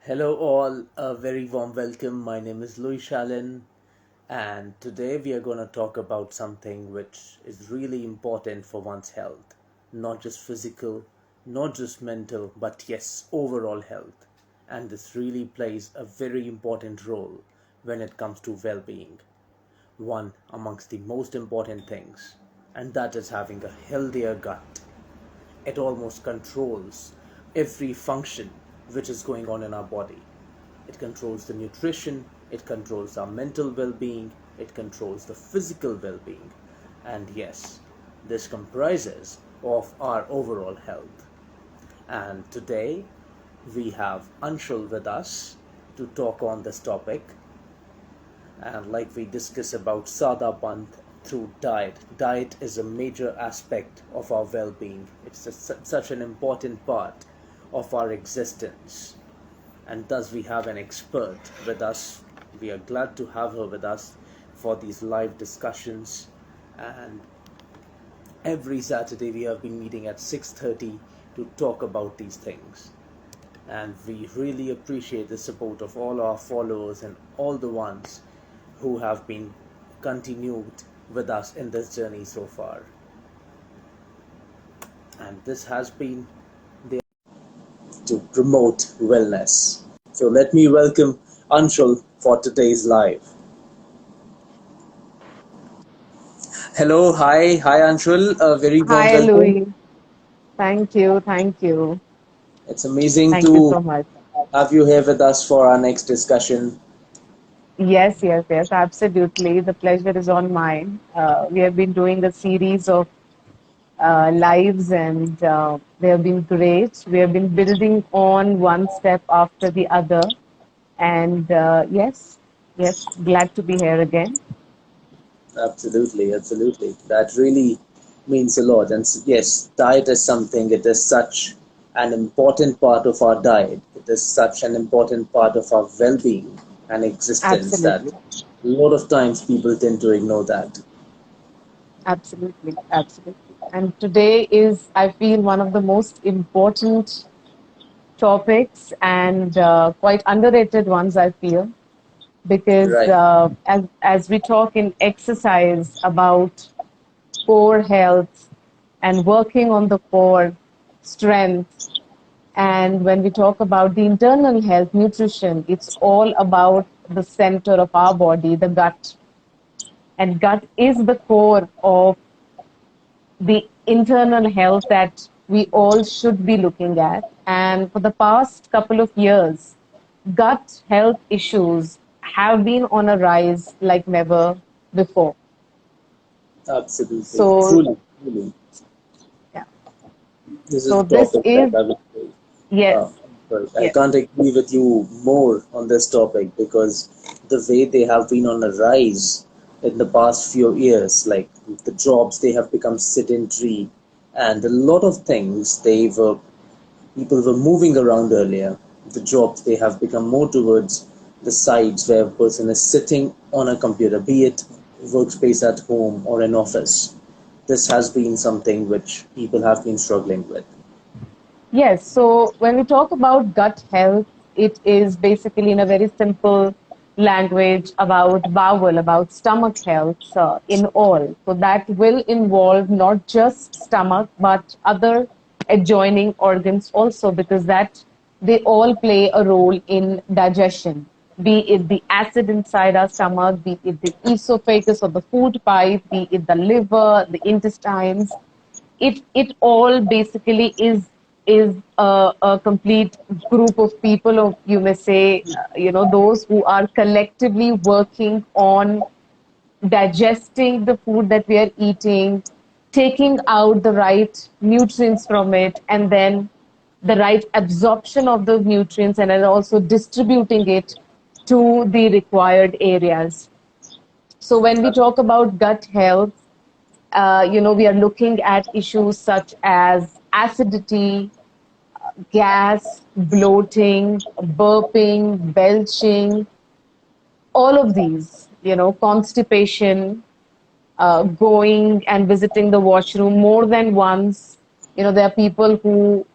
Hello, all. A very warm welcome. My name is Louie Shalin, and today we are going to talk about something which is really important for one's health. Not just physical, not just mental, but yes, overall health. And this really plays a very important role when it comes to well being. One amongst the most important things, and that is having a healthier gut. It almost controls every function which is going on in our body. It controls the nutrition, it controls our mental well being, it controls the physical well being. And yes, this comprises of our overall health. And today we have Anshul with us to talk on this topic. And like we discuss about Sada Pant through diet is a major aspect of our well being. It's such an important part of our existence. And thus, we have an expert with us. We are glad to have her with us for these live discussions. And every Saturday, we have been meeting at 6:30 to talk about these things. And we really appreciate the support of all our followers and all the ones who have been continued with us in this journey so far. And this has been the to promote wellness. So let me welcome Anshul for today's live. Hello, hi Anshul. A very warm Hi, welcome. Louie. Thank you. Thank you. It's amazing Thank you to so much. have you here with us for our next discussion. Yes, absolutely. The pleasure is on mine. We have been doing a series of lives and they have been great. We have been building on one step after the other. And yes, glad to be here again. Absolutely, absolutely. That really means a lot. And yes, diet is something, it is such an important part of our diet. It is such an important part of our well being and existence that Absolutely. a lot of times people tend to ignore that. Absolutely. And today is, I feel, one of the most important topics and quite underrated ones, I feel, because Right. as we talk in exercise about core health and working on the core strength, and when we talk about the internal health, nutrition, it's all about the center of our body, the gut. And gut is the core of the internal health that we all should be looking at. And for the past couple of years, gut health issues have been on a rise like never before. Absolutely. So, Truly, truly. yeah. This is So a this topic that is, I would say. yes, Uh, sorry, I yes, can't agree with you more on this topic because the way they have been on a rise in the past few years, like the jobs they have become sedentary, and a lot of things they were people were moving around earlier. The jobs they have become more towards the sides where a person is sitting on a computer, be it workspace at home or an office. This has been something which people have been struggling with. yes. So when we talk about gut health, it is basically in a very simple language about bowel, about stomach health in all. So that will involve not just stomach, but other adjoining organs also, because that they all play a role in digestion. Be it the acid inside our stomach, be it the esophagus or the food pipe, be it the liver, the intestines, it all basically is a complete group of people, or you may say, those who are collectively working on digesting the food that we are eating, taking out the right nutrients from it, and then the right absorption of those nutrients, and then also distributing it to the required areas. So when we talk about gut health, we are looking at issues such as acidity, gas, bloating, burping, belching, all of these, constipation, going and visiting the washroom more than once. There are people who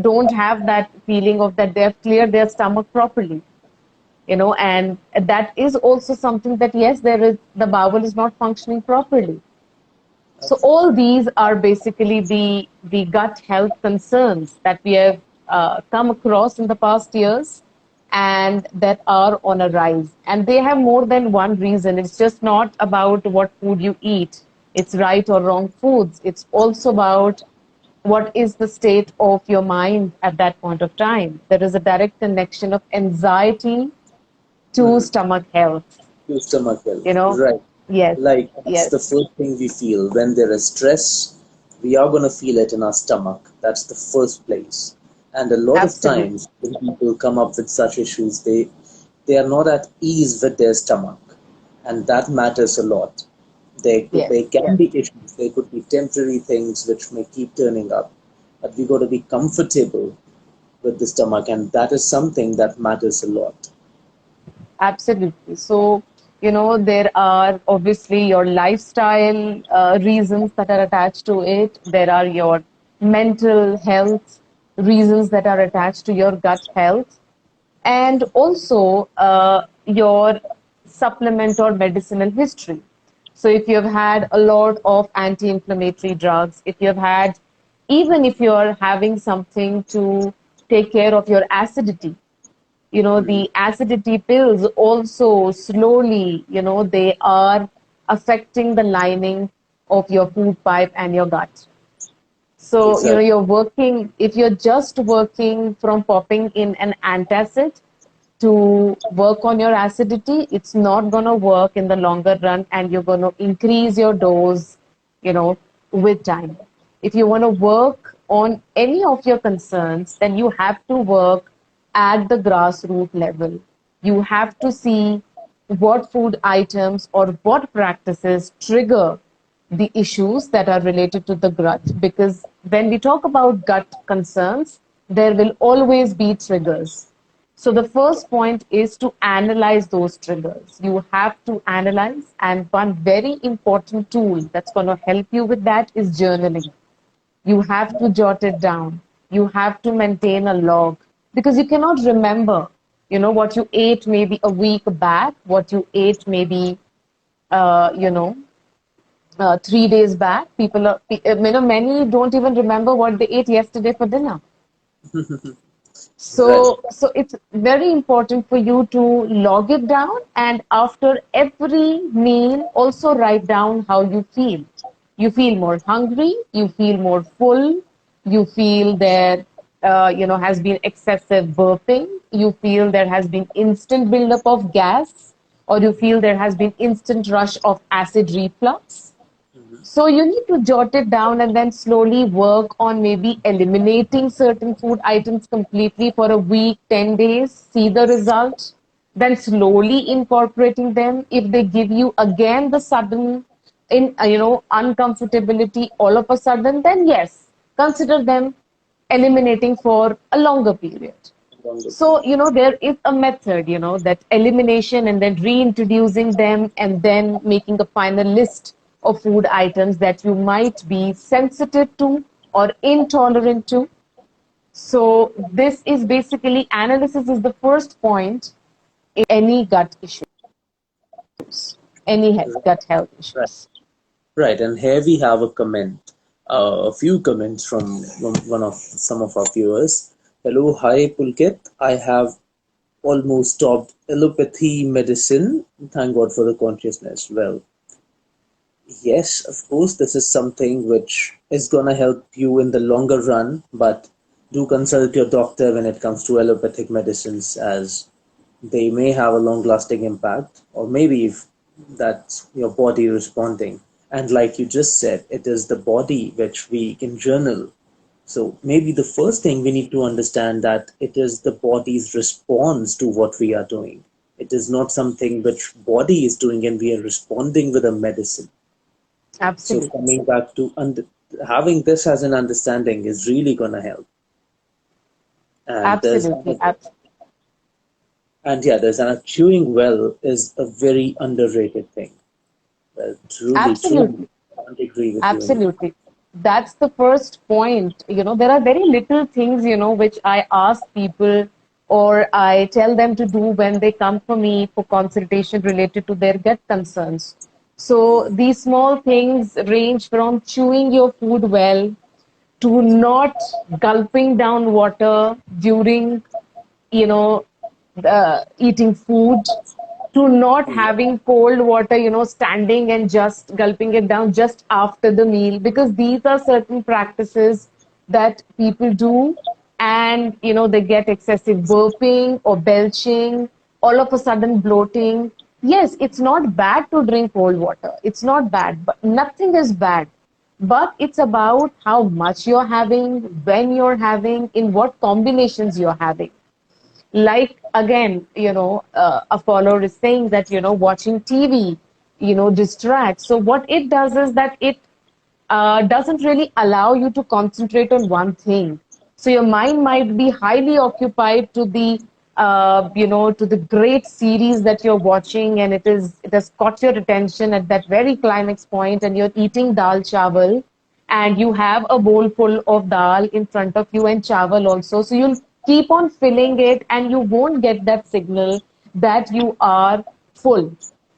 don't have that feeling of that they have cleared their stomach properly, and that is also something that, yes, there is, the bowel is not functioning properly. So all these are basically the gut health concerns that we have come across in the past years, and that are on a rise. And they have more than one reason. It's just not about what food you eat. It's right or wrong foods. It's also about what is the state of your mind at that point of time. There is a direct connection of anxiety to Mm-hmm. stomach health. Your stomach health, You know, right? yes, Like that's the yes, first thing we feel when there is stress. We are gonna feel it in our stomach. That's the first place. And a lot of absolutely. times when people come up with such issues, they are not at ease with their stomach, and that matters a lot. There Yes. can be issues. There could be temporary things which may keep turning up, but we got to be comfortable with the stomach, and that is something that matters a lot. Absolutely. So, there are obviously your lifestyle reasons that are attached to it. There are your mental health reasons that are attached to your gut health. And also your supplement or medicinal history. So, if you've had a lot of anti inflammatory drugs, if you've had, even if you're having something to take care of your acidity, Mhm. the acidity pills also slowly, they are affecting the lining of your food pipe and your gut. So, Exactly. you're working, if you're just working from popping in an antacid to work on your acidity, it's not going to work in the longer run, and you're going to increase your dose, you know, with time. If you want to work on any of your concerns, then you have to work at the grassroots level. You have to see what food items or what practices trigger the issues that are related to the gut. Because when we talk about gut concerns, there will always be triggers. So the first point is to analyze those triggers. You have to analyze, and one very important tool that's going to help you with that is journaling. You have to jot it down. You have to maintain a log, because you cannot remember, what you ate maybe a week back, what you ate maybe, uh, you know, 3 days back. Many don't even remember what they ate yesterday for dinner. Right. So it's very important for you to log it down, and after every meal, also write down how you feel. You feel more hungry, you feel more full, you feel there, has been excessive burping, you feel there has been instant buildup of gas, or you feel there has been instant rush of acid reflux. Mhm. So you need to jot it down and then slowly work on maybe eliminating certain food items completely for a week, 10 days, see the result, then slowly incorporating them. If they give you again the sudden uncomfortability all of a sudden, then yes, consider them eliminating for a longer period. Wonderful. So, there is a method, that elimination and then reintroducing them and then making a final list of food items that you might be sensitive to or intolerant to. So, this is basically analysis is the first point any gut issues, any gut health Right. issues. Right. And here we have a comment, a few comments from one of some of our viewers. Hello, hi Pulkit. I have almost stopped allopathy medicine. Thank God for the consciousness. Well, yes, of course, this is something which is gonna help you in the longer run, but do consult your doctor when it comes to allopathic medicines, as they may have a long-lasting impact, or maybe if that's your body responding. And like you just said, it is the body which we can journal. So maybe the first thing we need to understand that it is the body's response to what we are doing. It is not something which body is doing and we are responding with a medicine. So Absolutely. coming back to having this as an understanding is really gonna help. And there's Absolutely. another, and yeah, there's another, chewing well is a very underrated thing. Well, truly, truly, Absolutely. I can't agree with you anymore. Absolutely. that's the first point. There are very little things, which I ask people or I tell them to do when they come for me for consultation related to their gut concerns. So these small things range from chewing your food well to not gulping down water during, you know, eating food, to not having cold water, standing and just gulping it down just after the meal, because these are certain practices that people do, and, they get excessive burping or belching, all of a sudden bloating. Yes, it's not bad to drink cold water. It's not bad, but nothing is bad. But it's about how much you're having, when you're having, in what combinations you're having. Like, again, a follower is saying that, watching TV, distracts. So what it does is that it doesn't really allow you to concentrate on one thing. So your mind might be highly occupied to the great series that you're watching, and it has caught your attention at that very climax point, and you're eating dal chawal, and you have a bowl full of dal in front of you and chawal also. So you'll keep on filling it, and you won't get that signal that you are full,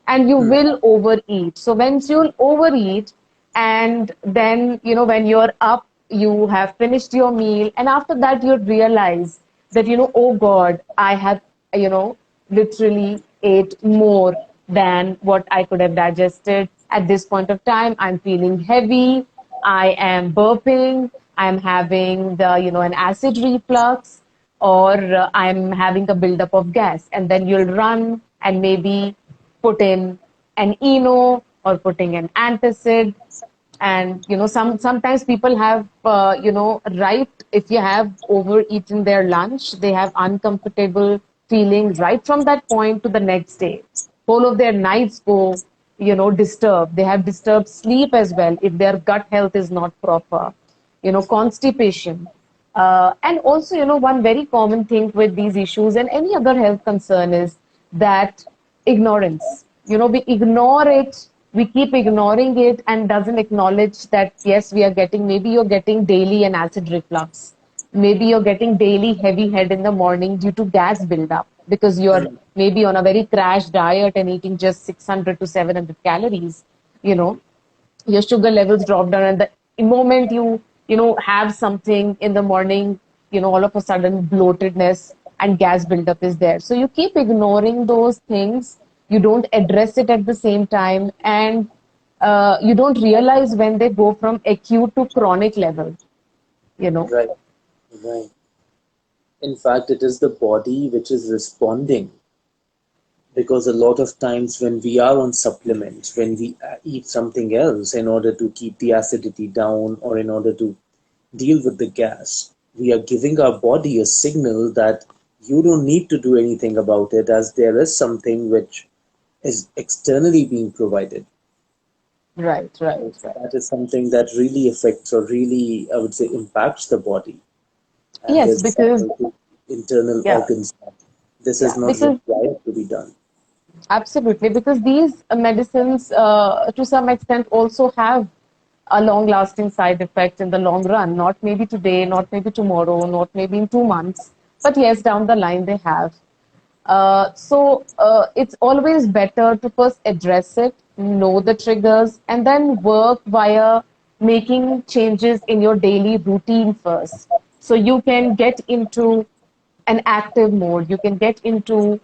and you will overeat. So once you'll overeat, and then, when you're up, you have finished your meal, and after that, you realize that, oh God, I have, literally ate more than what I could have digested. At this point of time, I'm feeling heavy, I am burping, I'm having an acid reflux, or I'm having a buildup of gas. And then you'll run and maybe put in an eno or putting an antacid. And sometimes people have right, if you have overeaten their lunch, they have uncomfortable feelings right from that point to the next day. Whole of their nights go disturbed. They have disturbed sleep as well if their gut health is not proper. Constipation. And also, one very common thing with these issues and any other health concern is that ignorance. We ignore it, we keep ignoring it, and doesn't acknowledge that, yes, we are getting, maybe you're getting daily an acid reflux. Maybe you're getting daily heavy head in the morning due to gas buildup because you're maybe on a very crash diet and eating just 600 to 700 calories. You know, your sugar levels drop down, and the moment you have something in the morning, all of a sudden bloatedness and gas buildup is there. So you keep ignoring those things, you don't address it at the same time, and you don't realize when they go from acute to chronic level you know Right, right. In fact, it is the body which is responding, because a lot of times when we are on supplements, when we eat something else in order to keep the acidity down or in order to deal with the gas, we are giving our body a signal that you don't need to do anything about it, as there is something which is externally being provided. right, right, So right. that is something that really affects, or really, I would say, impacts the body. And Yes, there's because several internal yeah, organs that this is yeah, not because required to be done. absolutely, because these medicines, to some extent, also have a long-lasting side effect in the long run. Not maybe today, not maybe tomorrow, not maybe in 2 months, but yes, down the line they have. So it's always better to first address it, know the triggers, and then work via making changes in your daily routine first. So you can get into an active mode. You can get into,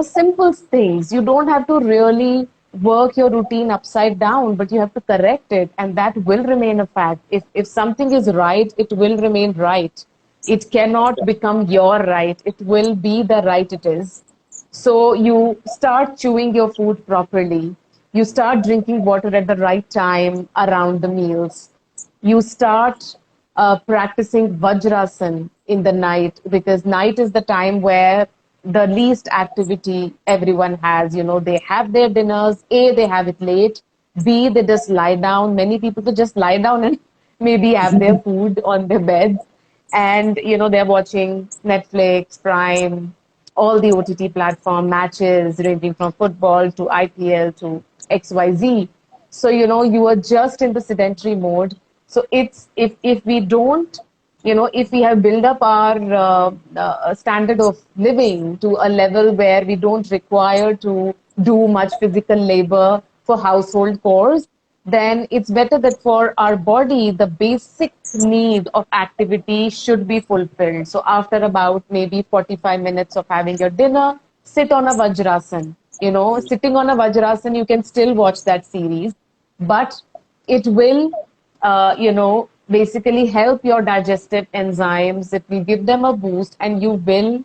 simple things. You don't have to really work your routine upside down, but you have to correct it, and that will remain a fact. If something is right, it will remain right. It cannot become your right. It will be the right it is. So you start chewing your food properly. You start drinking water at the right time around the meals. You start practicing Vajrasan in the night, because night is the time where the least activity everyone has. They have their dinners. A, they have it late. B, they just lie down. Many people could just lie down and maybe have their food on their beds. And, they're watching Netflix, Prime, all the OTT platform matches ranging from football to IPL to XYZ. So, you are just in the sedentary mode. So it's if we don't, if we have built up our standard of living to a level where we don't require to do much physical labor for household chores, then it's better that for our body, the basic need of activity should be fulfilled. So after about maybe 45 minutes of having your dinner, sit on a Vajrasan. Sitting on a Vajrasan, you can still watch that series, but it will, basically help your digestive enzymes. It will give them a boost, and you will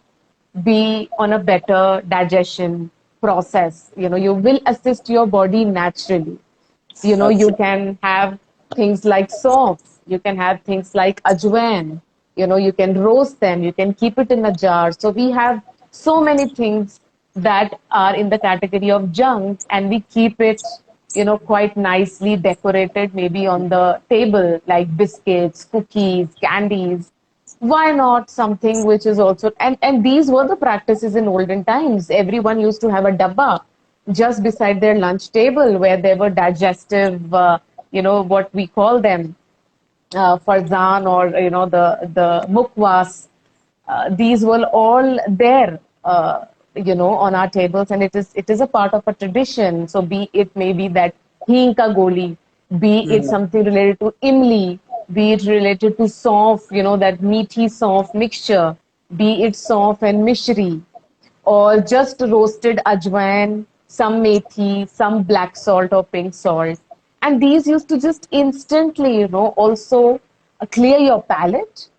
be on a better digestion process. You will assist your body naturally. You Absolutely. can have things like sauce, you can have things like ajwain, you can roast them, you can keep it in a jar. So we have so many things that are in the category of junk, and we keep it, quite nicely decorated, maybe on the table, like biscuits, cookies, candies. Why not something which is also, and these were the practices in olden times. Everyone used to have a dabba just beside their lunch table, where there were digestive, what we call them, farzan, or the mukwas. These were all there, on our tables, and it is a part of a tradition. So be it maybe that hing ka goli, be it Mhm. something related to imli, be it related to sauf, that meaty sauf mixture, be it sauf and mishri, or just roasted ajwain, some methi, some black salt or pink salt. And these used to just instantly, also clear your palate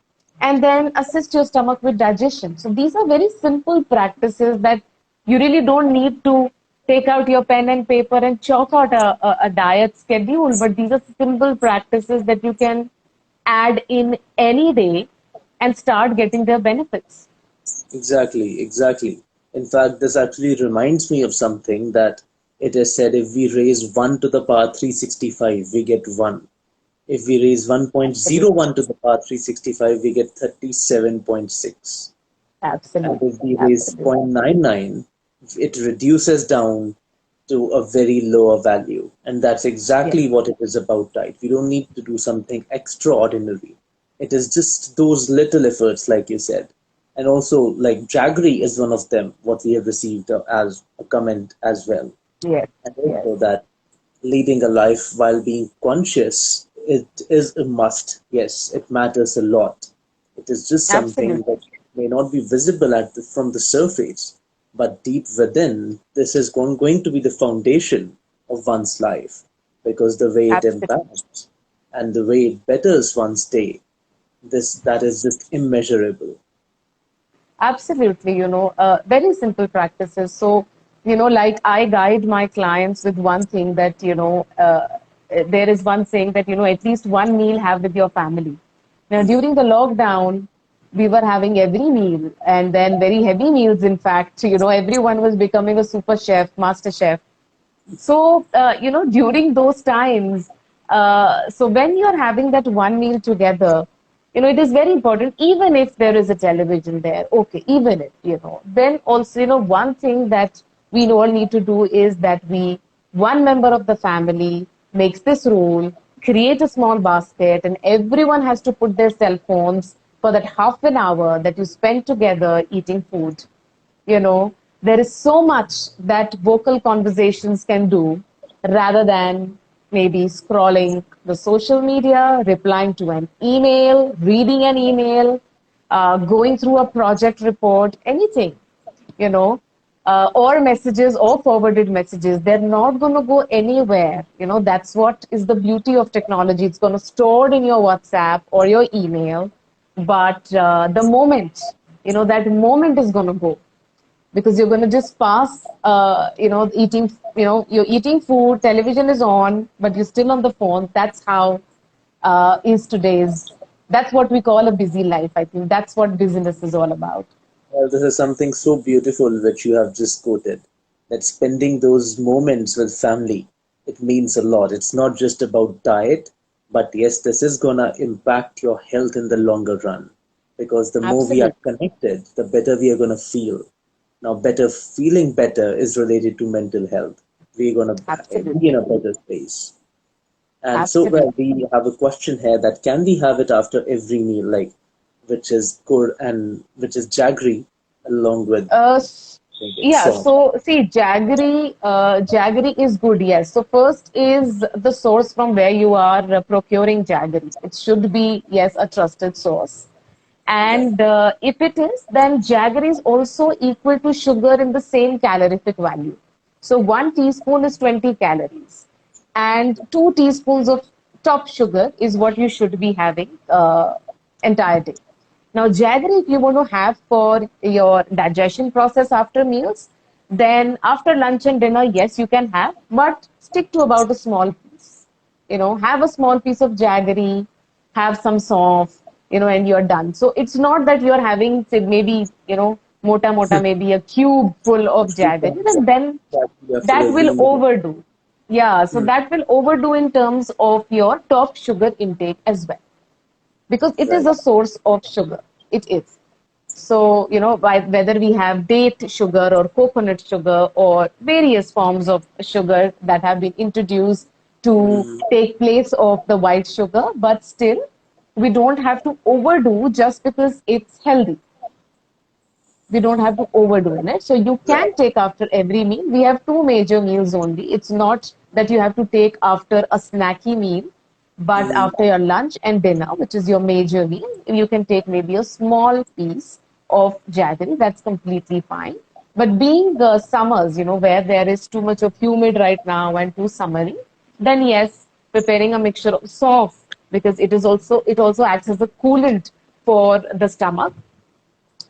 and then assist your stomach with digestion. So these are very simple practices that you really don't need to take out your pen and paper and chalk out a diet schedule, but these are simple practices that you can add in any day and start getting their benefits. Exactly, exactly. In fact, this actually reminds me of something that it is said if we raise 1 to the power 365, we get 1. If we raise Absolutely. 1.01 to the power 365, we get 37.6. And Absolutely. if we raise zero Absolutely. point 0.99, it reduces down to a very lower value. And that's Yes. exactly what it is about diet. We don't need to do something extraordinary. It is just those little efforts, like you said. And also, like jaggery is one of them, what we have received as a comment as well. Yes. And Yes. also that leading a life while being conscious, it is a must. Yes, it matters a lot. It is just something Absolutely. that may not be visible from the surface, but deep within, this is going to be the foundation of one's life, because the way it Absolutely. impacts and the way it betters one's day, this that is just immeasurable. Absolutely, very simple practices. So, like I guide my clients with one thing that, there is one saying that, at least one meal have with your family. Now, during the lockdown, we were having every meal and then very heavy meals. In fact, everyone was becoming a super chef, master chef. So, during those times, so when you're having that one meal together, it is very important, even if there is a television there, okay, even if, then also, one thing that we all need to do is that one member of the family makes this rule, create a small basket, and everyone has to put their cell phones for that half an hour that you spend together eating food. There is so much that vocal conversations can do rather than maybe scrolling the social media, replying to an email, reading an email, going through a project report, anything, you know, or messages or forwarded messages. They're not going to go anywhere. That's what is the beauty of technology. It's going to store it in your WhatsApp or your email, but the moment, that moment is going to go because you're going to just pass, eating, you're eating food, television is on, but you're still on the phone. That's how is today's, that's what we call a busy life. I think that's what business is all about. Well, this is something so beautiful which you have just quoted. That spending those moments with family, it means a lot. It's not just about diet, but yes, this is gonna impact your health in the longer run. Because the more we are Absolutely. connected, the better we are gonna feel. Now, better feeling better is related to mental health. We're gonna be in Absolutely. a better space. And so, well, Absolutely. we have a question here that can we have it after every meal, like, which is good and which is jaggery along with, Uh, s- I think it's yeah, song. so see, jaggery is good, yes. So first is the source from where you are procuring jaggery. It should be, yes, a trusted source. Right. And if it is, then jaggery is also equal to sugar in the same calorific value. So 1 teaspoon is 20 calories, and 2 teaspoons of top sugar is what you should be having entire day. Now, jaggery, if you want to have for your digestion process after meals, then after lunch and dinner, yes, you can have, but stick to about a small piece. Have a small piece of jaggery, have some sauce, and you're done. So it's not that you're having, say, maybe, mota mota, maybe a cube full of If you jaggery, can get then jaggery after that every will meal. overdo. Yeah, so Hmm. that will overdo in terms of your top sugar intake as well, because it is Right. a source of sugar. It is. So, whether we have date sugar or coconut sugar or various forms of sugar that have been introduced to Hmm. take place of the white sugar, but still, we don't have to overdo just because it's healthy. We don't have to overdo in it. So you Right. can take after every meal. We have two major meals only. It's not that you have to take after a snacky meal, but Hmm. after your lunch and dinner, which is your major meal, you can take maybe a small piece of jaggery. That's completely fine. But being summers, where there is too much of humid right now and too summery, then yes, preparing a mixture of soft, because it also acts as a coolant for the stomach,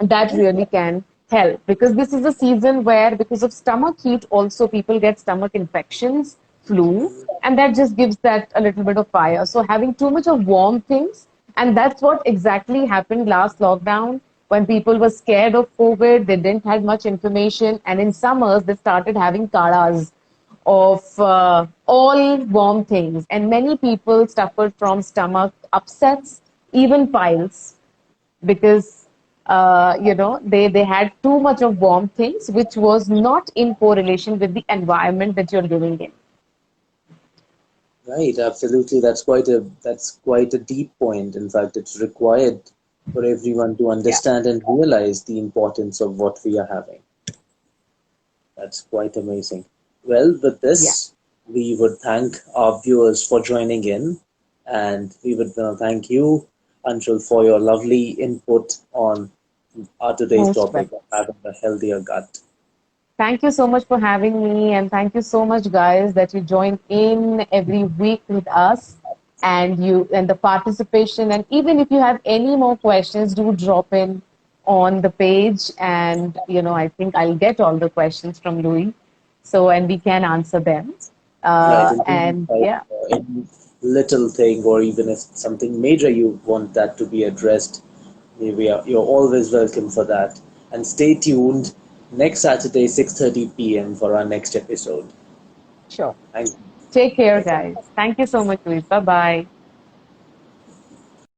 that really can help, because this is a season where, because of stomach heat, also people get stomach infections, flu, and that just gives that a little bit of fire. So having too much of warm things, and that's what exactly happened last lockdown, when people were scared of COVID, they didn't have much information, and in summers they started having kadas of all warm things, and many people suffered from stomach upsets, even piles, because they had too much of warm things, which was not in correlation with the environment that you're living in. Right, absolutely. That's quite a deep point. In fact, it's required for everyone to Yeah, understand and realize the importance of what we are having. That's quite amazing. Well, with yeah, this, we would thank our viewers for joining in, and we would thank you, Anshul, for your lovely input on our today's most topic welcome. of having a healthier gut. Thank you so much for having me, and thank you so much, guys, that you join in every week with us, and the participation. And even if you have any more questions, do drop in on the page, and I think I'll get all the questions from Louis, so and we can answer them. Right, and even And like yeah, any little thing, or even if something major you want that to be addressed, you're always welcome for that. And stay tuned next Saturday, 6:30 p.m. for our next episode. sure. Thank you. Take care, Bye-bye. guys. Thank you so much, Louis. Bye bye.